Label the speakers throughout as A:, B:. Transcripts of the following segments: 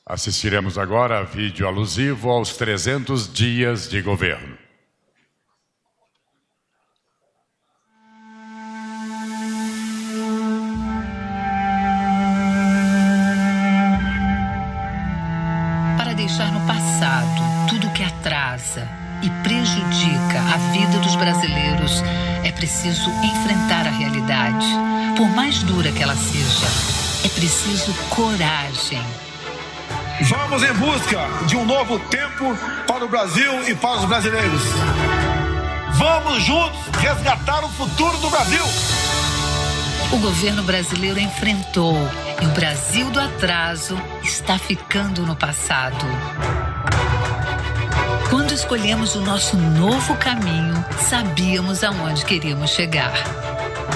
A: Assistiremos agora a vídeo alusivo aos 300 dias de governo.
B: Para deixar no passado tudo que atrasa e prejudica a vida dos brasileiros, é preciso enfrentar a realidade. Por mais dura que ela seja, é preciso coragem.
C: Vamos em busca de um novo tempo para o Brasil e para os brasileiros. Vamos juntos resgatar o futuro do Brasil.
B: O governo brasileiro enfrentou e o Brasil do atraso está ficando no passado. Quando escolhemos o nosso novo caminho, sabíamos aonde queríamos chegar.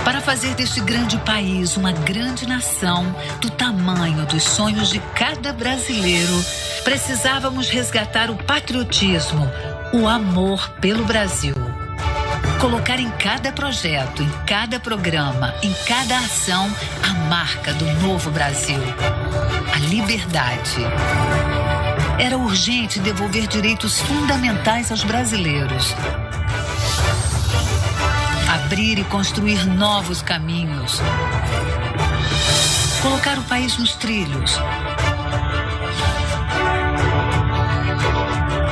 B: Para fazer deste grande país uma grande nação do tamanho dos sonhos de cada brasileiro, precisávamos resgatar o patriotismo, o amor pelo Brasil. Colocar em cada projeto, em cada programa, em cada ação, a marca do novo Brasil. A liberdade. Era urgente devolver direitos fundamentais aos brasileiros. Abrir e construir novos caminhos. Colocar o país nos trilhos.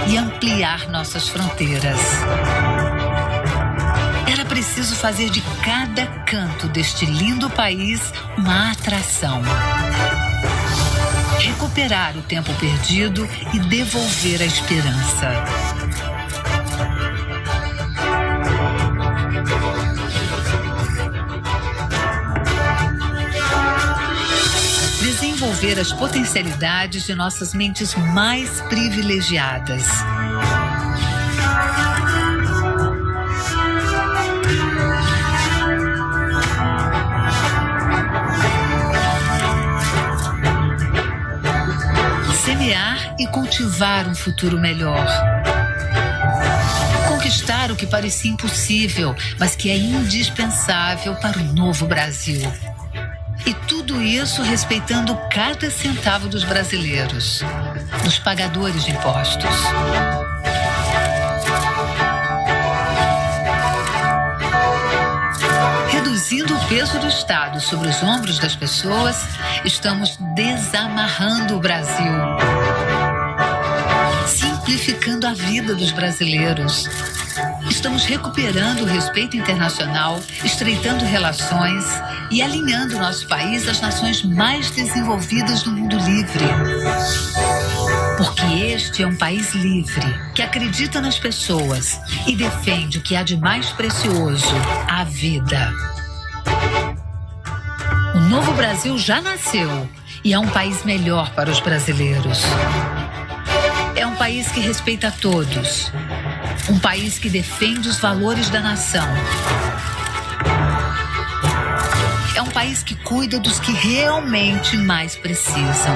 B: E ampliar nossas fronteiras. Era preciso fazer de cada canto deste lindo país uma atração. Recuperar o tempo perdido e devolver a esperança. Desenvolver as potencialidades de nossas mentes mais privilegiadas. Semear e cultivar um futuro melhor. Conquistar o que parecia impossível, mas que é indispensável para o novo Brasil. E tudo isso respeitando cada centavo dos brasileiros, dos pagadores de impostos. Reduzindo o peso do Estado sobre os ombros das pessoas, estamos desamarrando o Brasil. Simplificando a vida dos brasileiros. Estamos recuperando o respeito internacional, estreitando relações e alinhando nosso país às nações mais desenvolvidas do mundo livre. Porque este é um país livre, que acredita nas pessoas e defende o que há de mais precioso, a vida. O novo Brasil já nasceu e é um país melhor para os brasileiros. É um país que respeita a todos. Um país que defende os valores da nação. É um país que cuida dos que realmente mais precisam.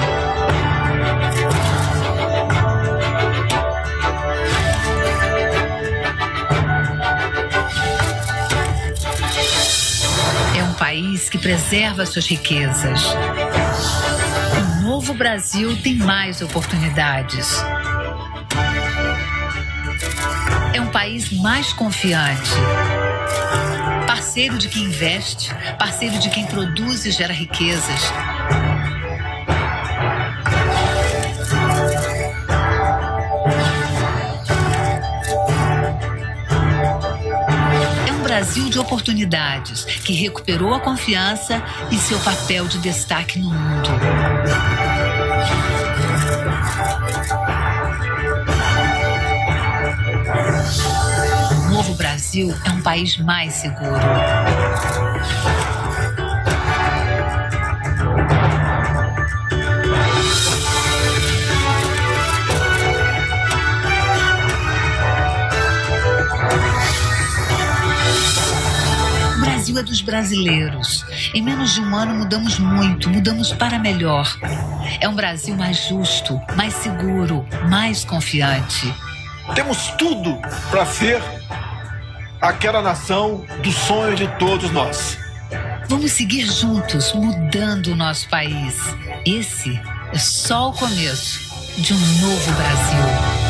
B: É um país que preserva suas riquezas. O novo Brasil tem mais oportunidades. É um país mais confiante. Parceiro de quem investe, parceiro de quem produz e gera riquezas. É um Brasil de oportunidades, que recuperou a confiança e seu papel de destaque no mundo. O novo Brasil é um país mais seguro. O Brasil é dos brasileiros. Em menos de um ano mudamos muito, mudamos para melhor. É um Brasil mais justo, mais seguro, mais confiante.
C: Temos tudo para ser aquela nação dos sonhos de todos nós.
B: Vamos seguir juntos, mudando o nosso país. Esse é só o começo de um novo Brasil.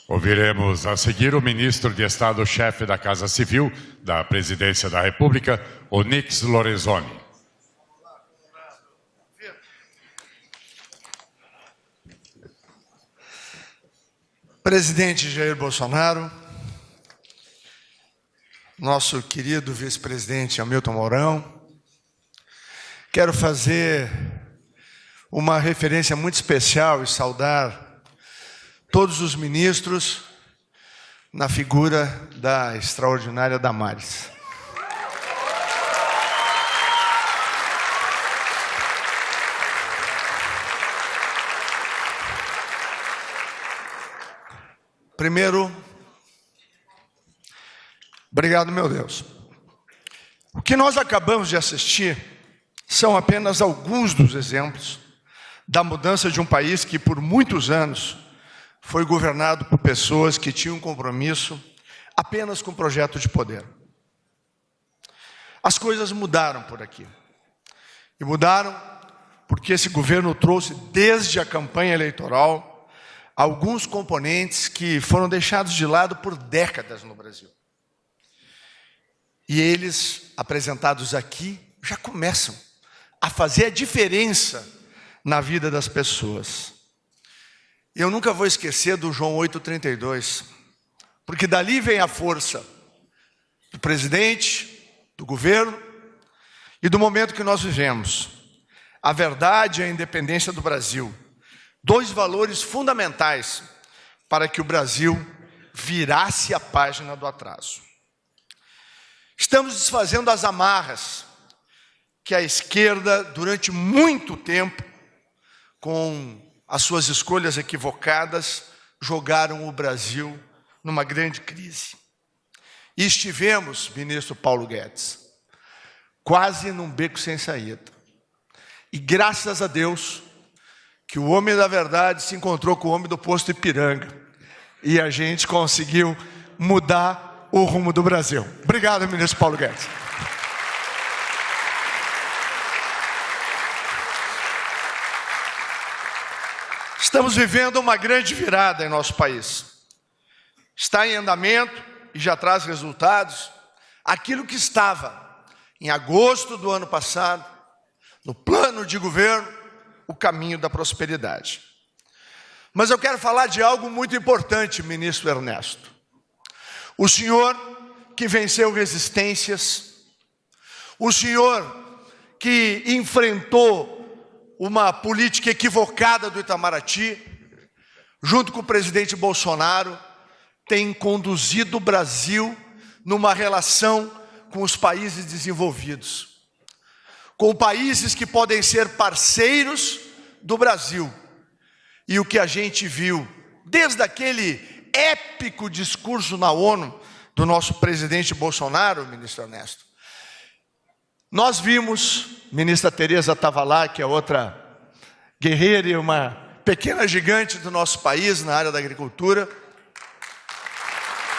A: Ouviremos a seguir o ministro de Estado-chefe da Casa Civil da Presidência da República, Onyx Lorenzoni.
D: Presidente Jair Bolsonaro, nosso querido vice-presidente Hamilton Mourão, quero fazer uma referência muito especial e saudar todos os ministros na figura da extraordinária Damares. Primeiro, obrigado, meu Deus. O que nós acabamos de assistir são apenas alguns dos exemplos da mudança de um país que por muitos anos foi governado por pessoas que tinham um compromisso apenas com o projeto de poder. As coisas mudaram por aqui. E mudaram porque esse governo trouxe, desde a campanha eleitoral, alguns componentes que foram deixados de lado por décadas no Brasil. E eles, apresentados aqui, já começam a fazer a diferença na vida das pessoas. Eu nunca vou esquecer do João 8,32, porque dali vem a força do presidente, do governo e do momento que nós vivemos. A verdade e a independência do Brasil. Dois valores fundamentais para que o Brasil virasse a página do atraso. Estamos desfazendo as amarras que a esquerda, durante muito tempo, com as suas escolhas equivocadas, jogaram o Brasil numa grande crise. E estivemos, ministro Paulo Guedes, quase num beco sem saída. E graças a Deus, que o homem da verdade se encontrou com o homem do posto Ipiranga. E a gente conseguiu mudar o rumo do Brasil. Obrigado, ministro Paulo Guedes. Estamos vivendo uma grande virada em nosso país. Está em andamento e já traz resultados aquilo que estava em agosto do ano passado, no plano de governo, o caminho da prosperidade. Mas eu quero falar de algo muito importante, ministro Ernesto. O senhor que venceu resistências, o senhor que enfrentou uma política equivocada do Itamaraty, junto com o presidente Bolsonaro, tem conduzido o Brasil numa relação com os países desenvolvidos, com países que podem ser parceiros do Brasil. E o que a gente viu, desde aquele épico discurso na ONU do nosso presidente Bolsonaro, ministro Ernesto, nós vimos, ministra Tereza estava lá, que é outra guerreira e uma pequena gigante do nosso país na área da agricultura.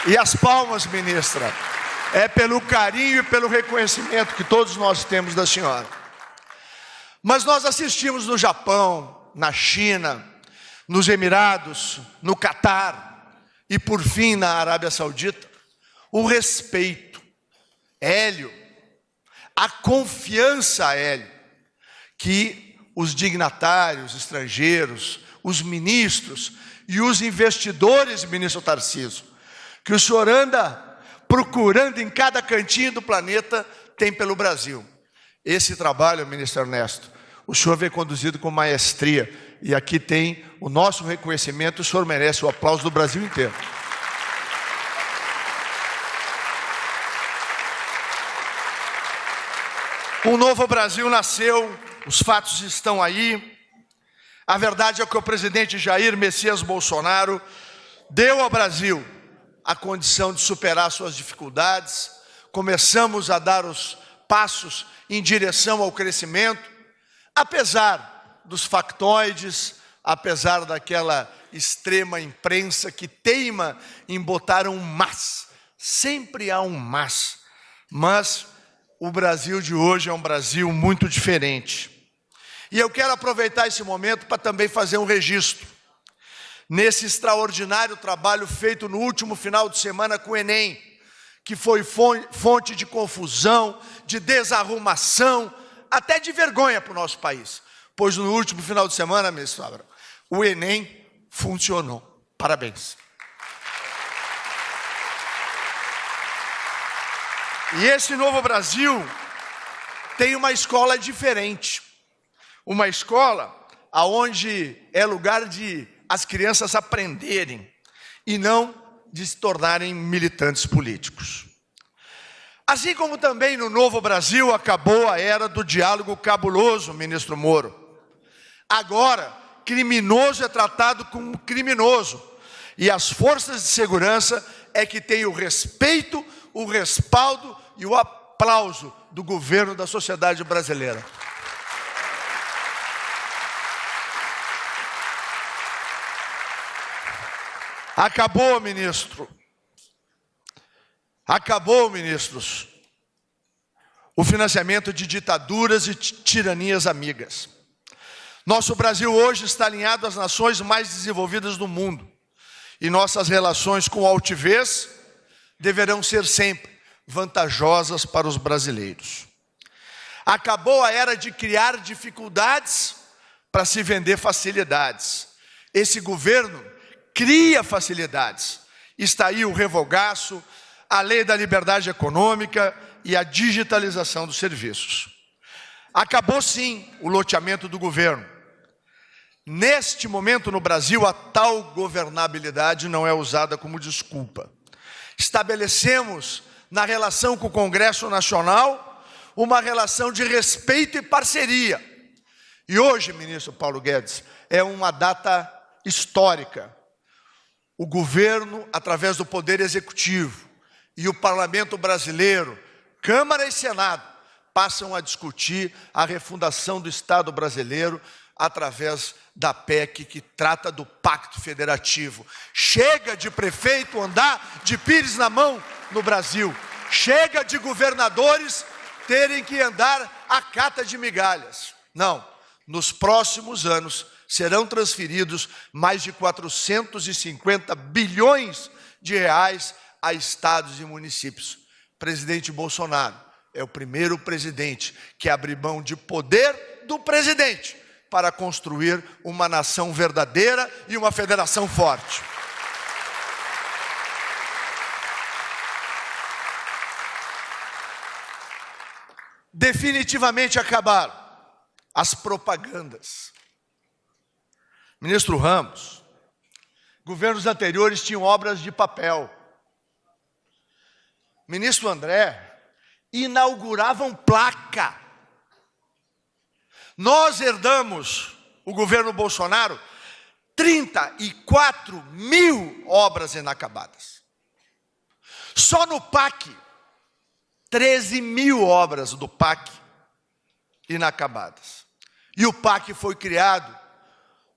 D: E as palmas, ministra, é pelo carinho e pelo reconhecimento que todos nós temos da senhora. Mas nós assistimos no Japão, na China, nos Emirados, no Catar e, por fim, na Arábia Saudita, o respeito, Hélio, a confiança, Hélio, que os dignatários estrangeiros, os ministros e os investidores, ministro Tarcísio, que o senhor anda procurando em cada cantinho do planeta, tem pelo Brasil. Esse trabalho, ministro Ernesto, o senhor vem conduzido com maestria, e aqui tem o nosso reconhecimento, o senhor merece o aplauso do Brasil inteiro. Um novo Brasil nasceu, os fatos estão aí. A verdade é que o presidente Jair Messias Bolsonaro deu ao Brasil a condição de superar suas dificuldades. Começamos a dar os passos em direção ao crescimento, apesar dos factoides, apesar daquela extrema imprensa que teima em botar um mas. Sempre há um mas o Brasil de hoje é um Brasil muito diferente. E eu quero aproveitar esse momento para também fazer um registro nesse extraordinário trabalho feito no último final de semana com o Enem, que foi fonte de confusão, de desarrumação, até de vergonha para o nosso país. Pois no último final de semana, ministro Abrão, o Enem funcionou. Parabéns. E esse novo Brasil tem uma escola diferente. Uma escola onde é lugar de as crianças aprenderem e não de se tornarem militantes políticos. Assim como também no novo Brasil acabou a era do diálogo cabuloso, ministro Moro. Agora, criminoso é tratado como criminoso. E as forças de segurança é que têm o respeito, o respaldo e o aplauso do governo da sociedade brasileira. Acabou, ministro. Acabou, ministros, o financiamento de ditaduras e tiranias amigas. Nosso Brasil hoje está alinhado às nações mais desenvolvidas do mundo. E nossas relações com a altivez deverão ser sempre vantajosas para os brasileiros. Acabou a era de criar dificuldades para se vender facilidades. Esse governo cria facilidades. Está aí o revogaço, a lei da liberdade econômica e a digitalização dos serviços. Acabou sim o loteamento do governo. Neste momento no Brasil, a tal governabilidade não é usada como desculpa. Estabelecemos na relação com o Congresso Nacional uma relação de respeito e parceria. E hoje, ministro Paulo Guedes, é uma data histórica. O governo, através do Poder Executivo, e o Parlamento brasileiro, Câmara e Senado, passam a discutir a refundação do Estado brasileiro através da PEC que trata do Pacto Federativo. Chega de prefeito andar de pires na mão no Brasil. Chega de governadores terem que andar à cata de migalhas. Não, nos próximos anos serão transferidos mais de 450 bilhões de reais a estados e municípios. Presidente Bolsonaro é o primeiro presidente que abre mão de poder do presidente para construir uma nação verdadeira e uma federação forte. Definitivamente acabaram as propagandas. Ministro Ramos, governos anteriores tinham obras de papel. Ministro André, inauguravam placa. Nós herdamos, o governo Bolsonaro, 34 mil obras inacabadas. Só no PAC, 13 mil obras do PAC inacabadas. E o PAC foi criado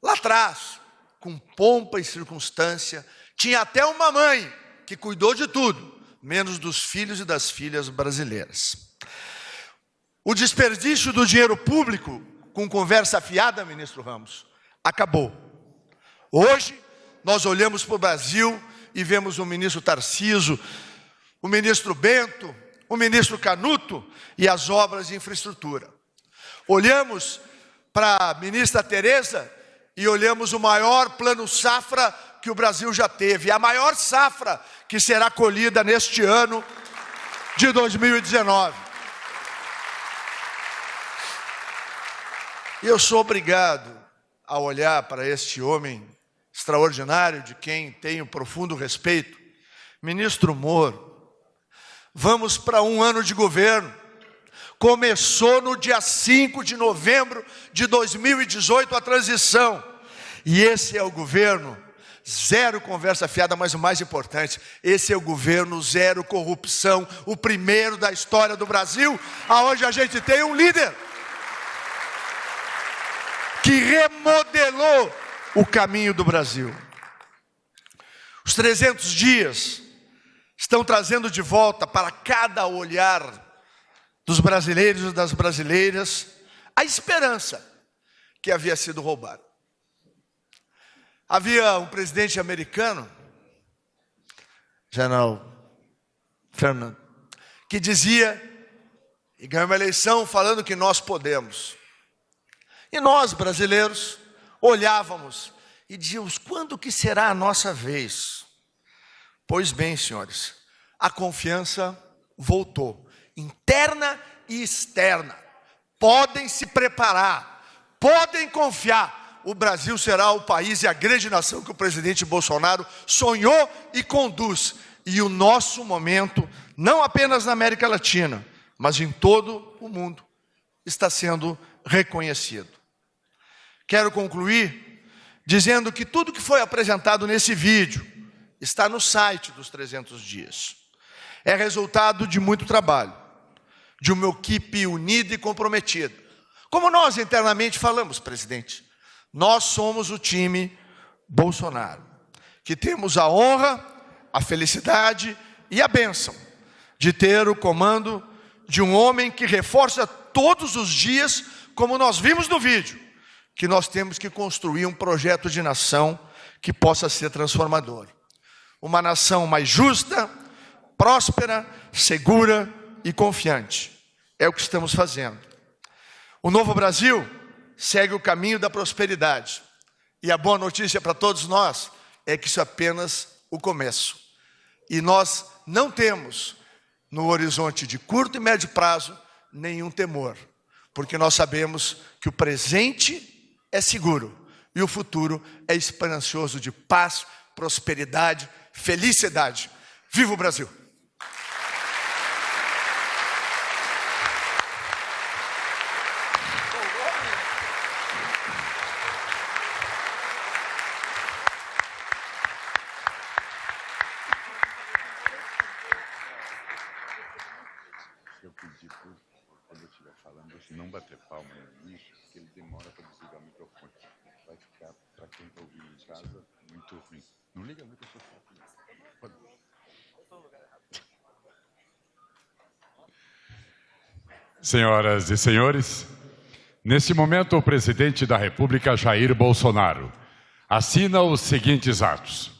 D: lá atrás, com pompa e circunstância. Tinha até uma mãe que cuidou de tudo, menos dos filhos e das filhas brasileiras. O desperdício do dinheiro público, com conversa fiada, ministro Ramos, acabou. Hoje, nós olhamos para o Brasil e vemos o ministro Tarcísio, o ministro Bento, o ministro Canuto e as obras de infraestrutura. Olhamos para a ministra Tereza e olhamos o maior plano safra que o Brasil já teve, a maior safra que será colhida neste ano de 2019. E eu sou obrigado a olhar para este homem extraordinário, de quem tenho profundo respeito, ministro Moro. Vamos para um ano de governo. Começou no dia 5 de novembro de 2018 a transição. E esse é o governo zero conversa fiada, mas o mais importante, esse é o governo zero corrupção, o primeiro da história do Brasil, aonde a gente tem um líder que remodelou o caminho do Brasil. Os 300 dias estão trazendo de volta para cada olhar dos brasileiros e das brasileiras a esperança que havia sido roubada. Havia um presidente americano, General Fernando, que dizia, e ganhou uma eleição falando que nós podemos. E nós, brasileiros, olhávamos e dizíamos, quando que será a nossa vez? Pois bem, senhores, a confiança voltou, interna e externa. Podem se preparar, podem confiar. O Brasil será o país e a grande nação que o presidente Bolsonaro sonhou e conduz. E o nosso momento, não apenas na América Latina, mas em todo o mundo, está sendo reconhecido. Quero concluir dizendo que tudo que foi apresentado nesse vídeo está no site dos 300 dias. É resultado de muito trabalho, de uma equipe unida e comprometida. Como nós internamente falamos, presidente, nós somos o time Bolsonaro, que temos a honra, a felicidade e a bênção de ter o comando de um homem que reforça todos os dias, como nós vimos no vídeo, que nós temos que construir um projeto de nação que possa ser transformador. Uma nação mais justa, próspera, segura e confiante. É o que estamos fazendo. O Novo Brasil segue o caminho da prosperidade. E a boa notícia para todos nós é que isso é apenas o começo. E nós não temos, no horizonte de curto e médio prazo, nenhum temor. Porque nós sabemos que o presente é seguro e o futuro é esperançoso de paz, prosperidade, felicidade. Viva o Brasil!
A: Eu pedi quando eu estiver falando, não bater palma no início, porque ele demora para desligar o microfone. Vai ficar, para quem está ouvindo em casa, muito ruim. Não liga muito a sua foto. Senhoras e senhores, nesse momento o presidente da República, Jair Bolsonaro, assina os seguintes atos.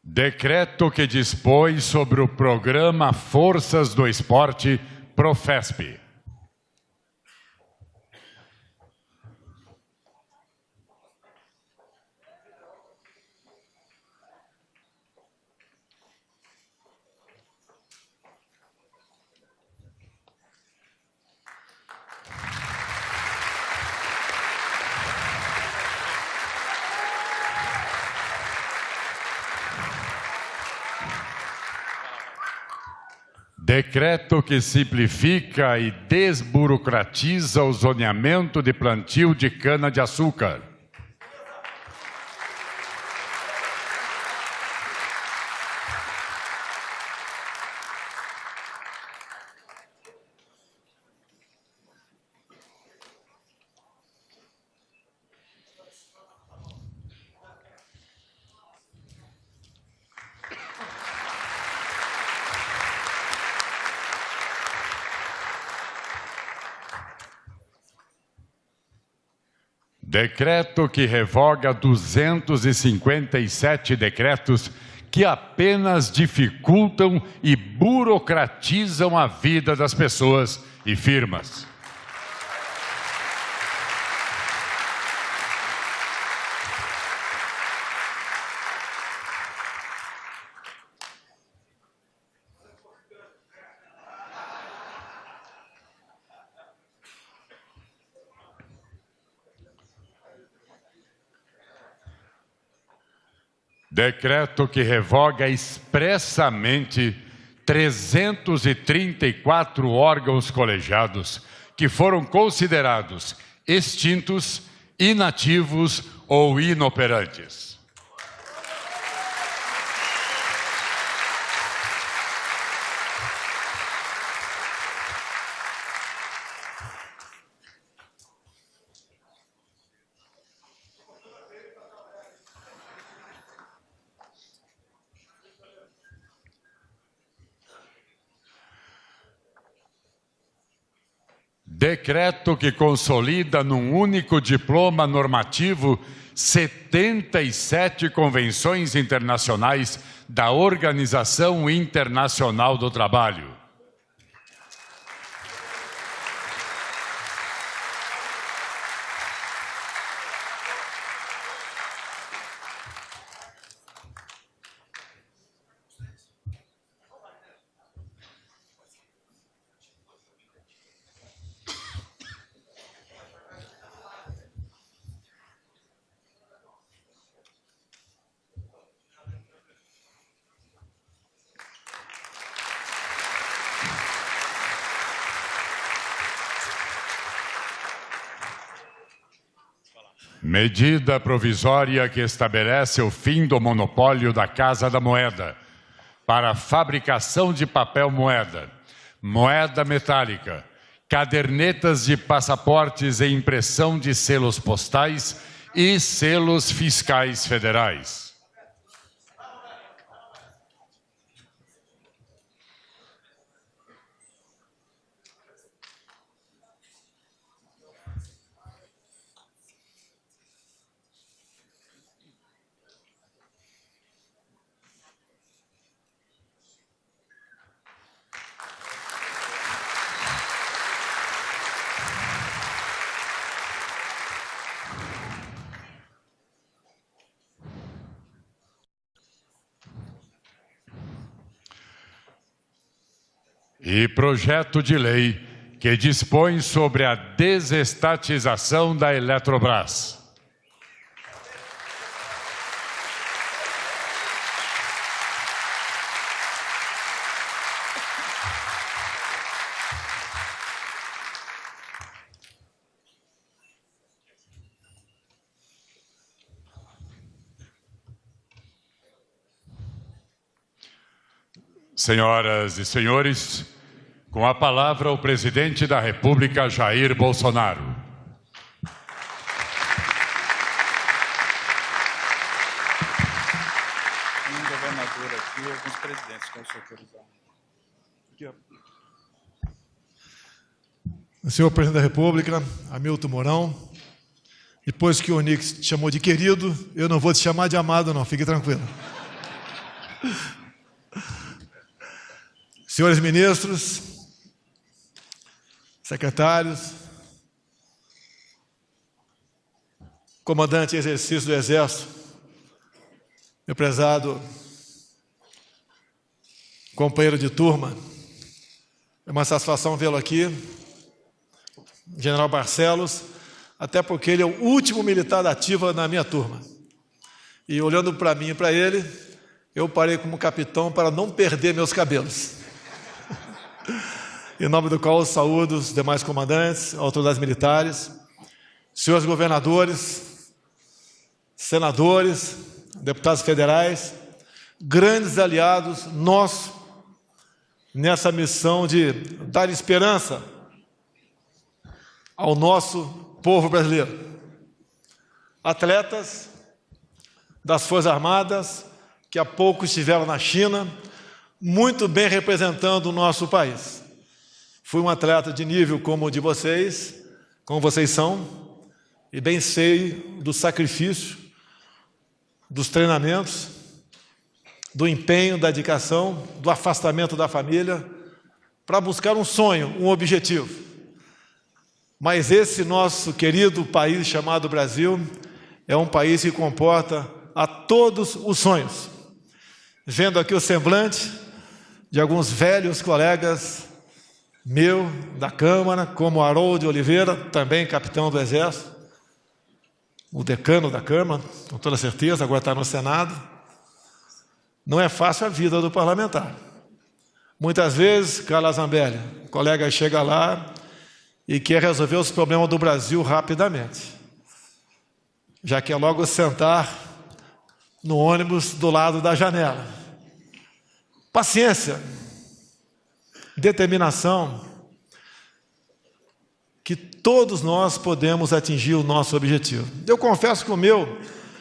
A: Decreto que dispõe sobre o programa Forças do Esporte Profesp. Decreto que simplifica e desburocratiza o zoneamento de plantio de cana-de-açúcar. Decreto que revoga 257 decretos que apenas dificultam e burocratizam a vida das pessoas e firmas. Decreto que revoga expressamente 334 órgãos colegiados que foram considerados extintos, inativos ou inoperantes. Decreto que consolida num único diploma normativo 77 convenções internacionais da Organização Internacional do Trabalho. Medida provisória que estabelece o fim do monopólio da Casa da Moeda para a fabricação de papel moeda, moeda metálica, cadernetas de passaportes e impressão de selos postais e selos fiscais federais. E projeto de lei que dispõe sobre a desestatização da Eletrobras. Senhoras e senhores, com a palavra o presidente da República, Jair Bolsonaro.
E: Um governador aqui e alguns presidentes que eu sou autorizado.
F: Senhor presidente da República, Hamilton Mourão, depois que o Onix te chamou de querido, eu não vou te chamar de amado não, fique tranquilo. Senhores ministros, secretários, comandante em exercício do Exército, meu prezado companheiro de turma, é uma satisfação vê-lo aqui, General Barcelos, até porque ele é o último militar da ativa na minha turma. E olhando para mim e para ele, eu parei como capitão para não perder meus cabelos. Em nome do qual eu saúdo os demais comandantes, autoridades militares, senhores governadores, senadores, deputados federais, grandes aliados nossos nessa missão de dar esperança ao nosso povo brasileiro. Atletas das Forças Armadas que há pouco estiveram na China, muito bem representando o nosso país. Fui um atleta de nível como o de vocês, como vocês são, e bem sei do sacrifício, dos treinamentos, do empenho, da dedicação, do afastamento da família, para buscar um sonho, um objetivo. Mas esse nosso querido país chamado Brasil é um país que comporta a todos os sonhos. Vendo aqui o semblante de alguns velhos colegas meu da Câmara, como Haroldo de Oliveira, também capitão do Exército, o decano da Câmara, com toda certeza, agora está no Senado, não é fácil a vida do parlamentar. Muitas vezes, Carla Zambelli, o colega chega lá e quer resolver os problemas do Brasil rapidamente. Já quer logo sentar no ônibus do lado da janela. Paciência, determinação, que todos nós podemos atingir o nosso objetivo. Eu confesso que o meu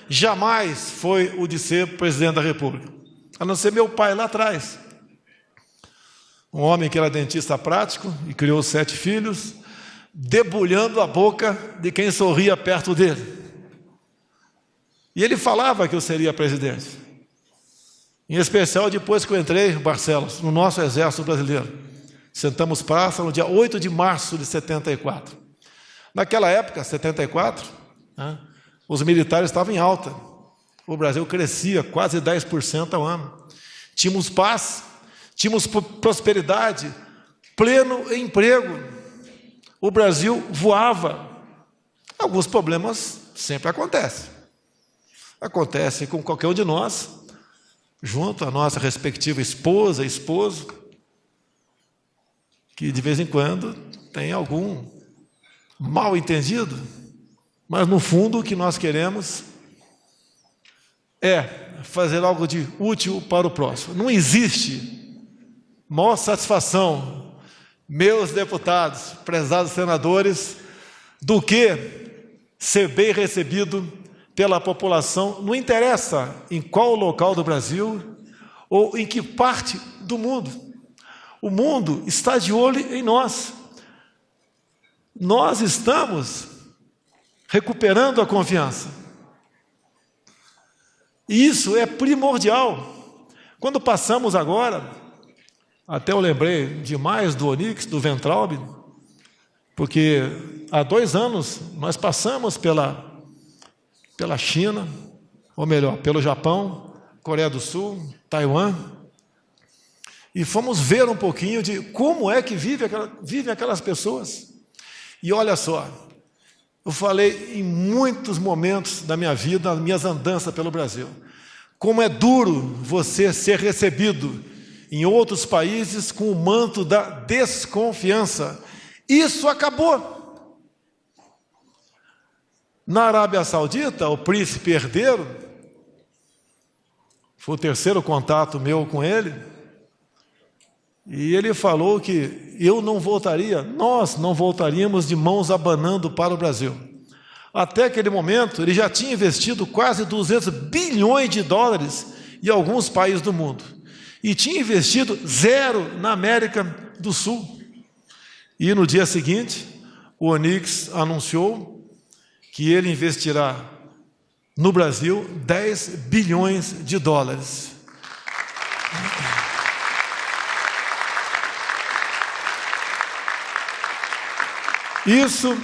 F: jamais foi o de ser presidente da República, a não ser meu pai lá atrás. Um homem que era dentista prático e criou 7 filhos, debulhando a boca de quem sorria perto dele. E ele falava que eu seria presidente. Em especial depois que eu entrei, Barcelos, no nosso Exército Brasileiro. Sentamos praça no dia 8 de março de 74. Naquela época, 74, os militares estavam em alta. O Brasil crescia quase 10% ao ano. Tínhamos paz, tínhamos prosperidade, pleno emprego. O Brasil voava. Alguns problemas sempre acontecem. Acontece com qualquer um de nós, junto à nossa respectiva esposa, esposo, que de vez em quando tem algum mal entendido, mas no fundo o que nós queremos é fazer algo de útil para o próximo. Não existe maior satisfação, meus deputados, prezados senadores, do que ser bem recebido pela população, não interessa em qual local do Brasil ou em que parte do mundo. O mundo está de olho em nós. Nós estamos recuperando a confiança. E isso é primordial. Quando passamos agora, até eu lembrei demais do Onyx, do Weintraub, porque há 2 anos nós passamos pela China, ou melhor, pelo Japão, Coreia do Sul, Taiwan, e fomos ver um pouquinho de como é que vivem aquelas pessoas. E olha só, eu falei em muitos momentos da minha vida, nas minhas andanças pelo Brasil, como é duro você ser recebido em outros países com o manto da desconfiança. Isso acabou. Na Arábia Saudita, o príncipe herdeiro, foi o 3º contato meu com ele, e ele falou que eu não voltaria, nós não voltaríamos de mãos abanando para o Brasil. Até aquele momento, ele já tinha investido quase 200 bilhões de dólares em alguns países do mundo. E tinha investido 0 na América do Sul. E no dia seguinte, o Onyx anunciou que ele investirá no Brasil 10 bilhões de dólares. Isso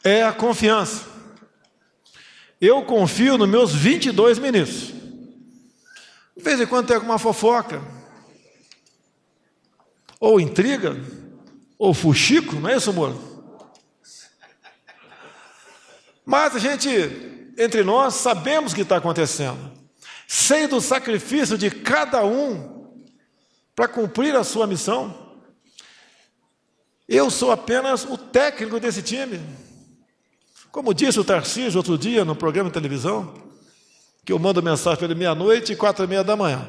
F: é a confiança. Eu confio nos meus 22 ministros. De vez em quando tem alguma fofoca, ou intriga, ou fuxico, não é isso, Moro? Mas a gente, entre nós, sabemos o que está acontecendo. Sei do sacrifício de cada um para cumprir a sua missão. Eu sou apenas o técnico desse time. Como disse o Tarcísio outro dia no programa de televisão, que eu mando mensagem para ele 00:30 e 4:30 da manhã.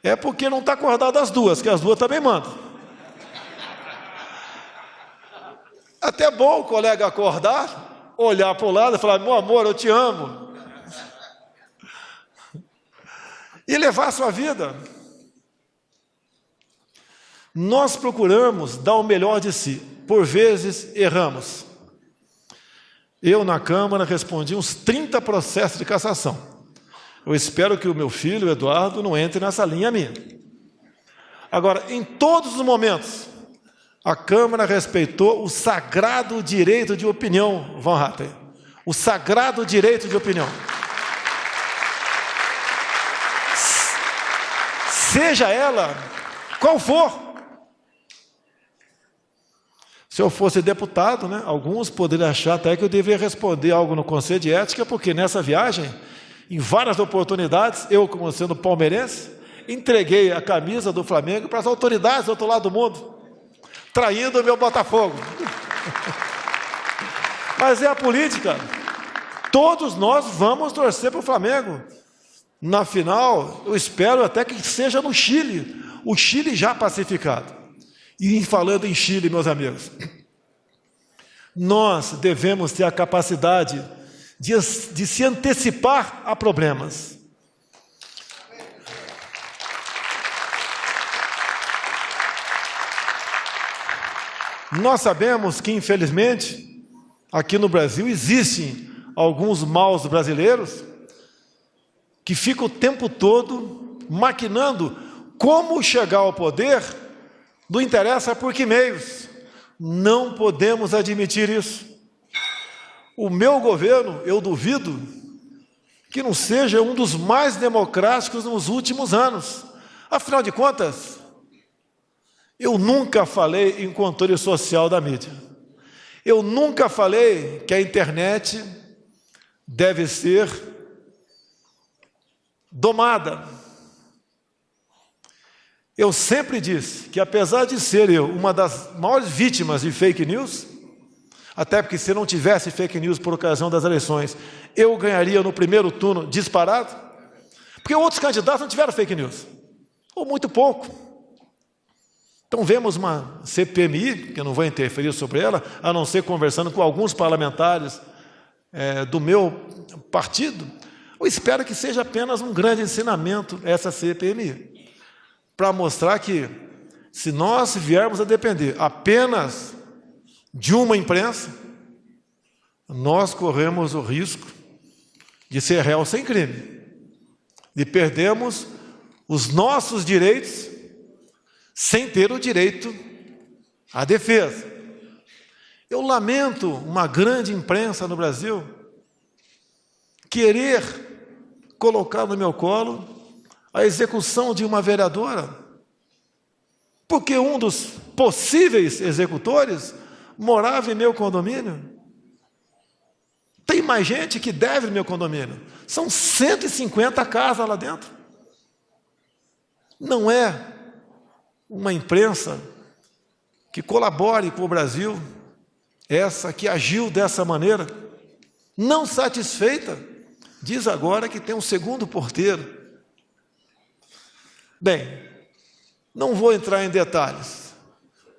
F: É porque não está acordado às 2, que as 2 também mandam. Até bom o colega acordar, olhar para o lado e falar: meu amor, eu te amo. E levar a sua vida. Nós procuramos dar o melhor de si. Por vezes, erramos. Eu, na Câmara, respondi uns 30 processos de cassação. Eu espero que o meu filho, o Eduardo, não entre nessa linha minha. Agora, em todos os momentos, a Câmara respeitou o sagrado direito de opinião, Van Hatten. O sagrado direito de opinião. Seja ela qual for. Se eu fosse deputado, né, alguns poderiam achar até que eu deveria responder algo no Conselho de Ética, porque nessa viagem, em várias oportunidades, eu, como sendo palmeirense, entreguei a camisa do Flamengo para as autoridades do outro lado do mundo, traindo o meu Botafogo. Mas é a política. Todos nós vamos torcer para o Flamengo. Na final, eu espero até que seja no Chile, o Chile já pacificado. E falando em Chile, meus amigos, nós devemos ter a capacidade de se antecipar a problemas. Nós sabemos que, infelizmente, aqui no Brasil existem alguns maus brasileiros que ficam o tempo todo maquinando como chegar ao poder, não interessa por que meios. Não podemos admitir isso. O meu governo, eu duvido que não seja um dos mais democráticos nos últimos anos. Afinal de contas, eu nunca falei em controle social da mídia. Eu nunca falei que a internet deve ser domada. Eu sempre disse que, apesar de ser eu uma das maiores vítimas de fake news, até porque se não tivesse fake news por ocasião das eleições, eu ganharia no primeiro turno disparado, porque outros candidatos não tiveram fake news, ou muito pouco. Então vemos uma CPMI, que eu não vou interferir sobre ela, a não ser conversando com alguns parlamentares do meu partido. Eu espero que seja apenas um grande ensinamento essa CPMI, para mostrar que, se nós viermos a depender apenas de uma imprensa, nós corremos o risco de ser réu sem crime, de perdermos os nossos direitos sem ter o direito à defesa. Eu lamento uma grande imprensa no Brasil querer colocar no meu colo a execução de uma vereadora, porque um dos possíveis executores morava em meu condomínio. Tem mais gente que deve no meu condomínio. São 150 casas lá dentro. Não é uma imprensa que colabore com o Brasil, essa que agiu dessa maneira. Não satisfeita, diz agora que tem um segundo porteiro. Bem, não vou entrar em detalhes.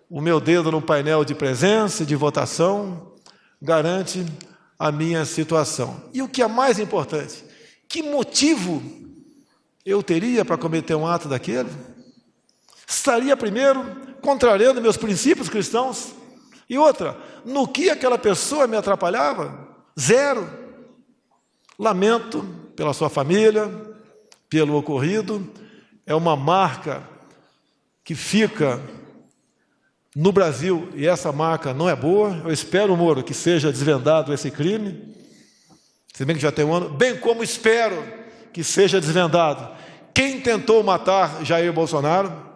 F: O meu dedo no painel de presença e de votação garante a minha situação. E o que é mais importante, que motivo eu teria para cometer um ato daquele? Estaria, primeiro, contrariando meus princípios cristãos, e outra, no que aquela pessoa me atrapalhava? Zero. Lamento pela sua família, pelo ocorrido. É uma marca que fica no Brasil, e essa marca não é boa. Eu espero, Moro, que seja desvendado esse crime, se bem que já tem um ano, bem como espero que seja desvendado quem tentou matar Jair Bolsonaro.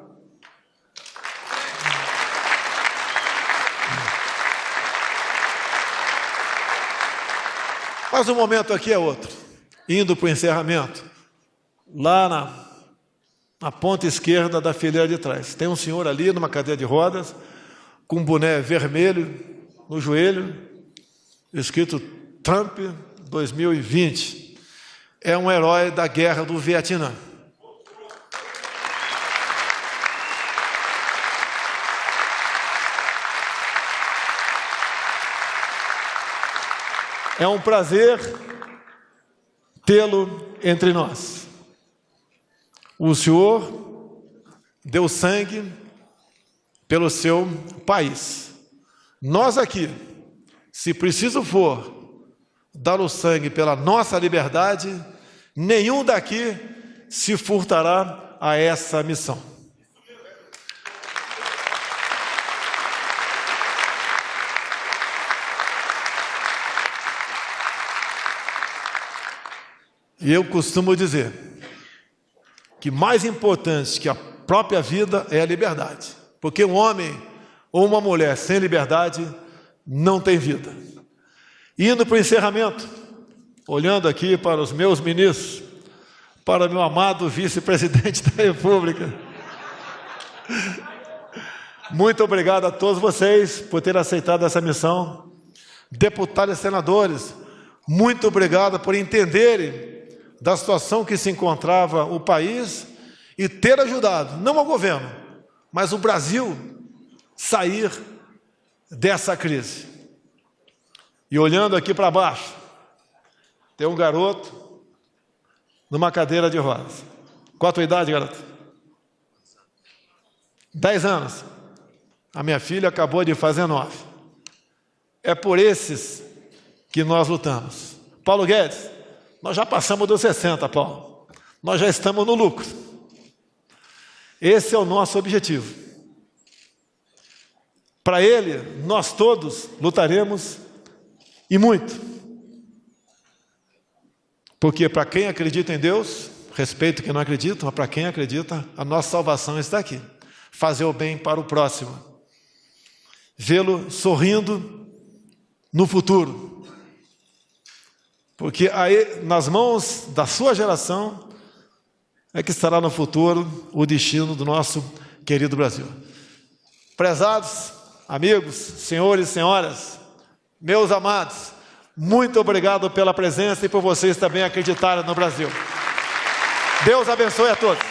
F: Mas o momento aqui é outro. Indo para o encerramento, lá na ponta esquerda da fileira de trás, tem um senhor ali numa cadeira de rodas, com um boné vermelho no joelho, escrito Trump 2020. É um herói da guerra do Vietnã. É um prazer tê-lo entre nós. O senhor deu sangue pelo seu país. Nós aqui, se preciso for dar o sangue pela nossa liberdade, nenhum daqui se furtará a essa missão. E eu costumo dizer que mais importante que a própria vida é a liberdade, porque um homem ou uma mulher sem liberdade não tem vida. Indo para o encerramento, olhando aqui para os meus ministros, para meu amado vice-presidente da República. Muito obrigado a todos vocês por terem aceitado essa missão. Deputados e senadores, muito obrigado por entenderem da situação que se encontrava o país e ter ajudado, não ao governo, mas o Brasil sair dessa crise. E olhando aqui para baixo, tem um garoto numa cadeira de rodas. Qual a tua idade, garoto? 10 anos. A minha filha acabou de fazer 9. É por esses que nós lutamos. Paulo Guedes, nós já passamos dos 60, Paulo. Nós já estamos no lucro. Esse é o nosso objetivo. Para ele, nós todos lutaremos e muito. Porque para quem acredita em Deus, respeito quem não acredita, mas para quem acredita, a nossa salvação está aqui. Fazer o bem para o próximo. Vê-lo sorrindo no futuro. Porque aí, nas mãos da sua geração, é que estará no futuro o destino do nosso querido Brasil. Prezados, amigos, senhores e senhoras, meus amados, muito obrigado pela presença e por vocês também acreditarem no Brasil. Deus abençoe a todos.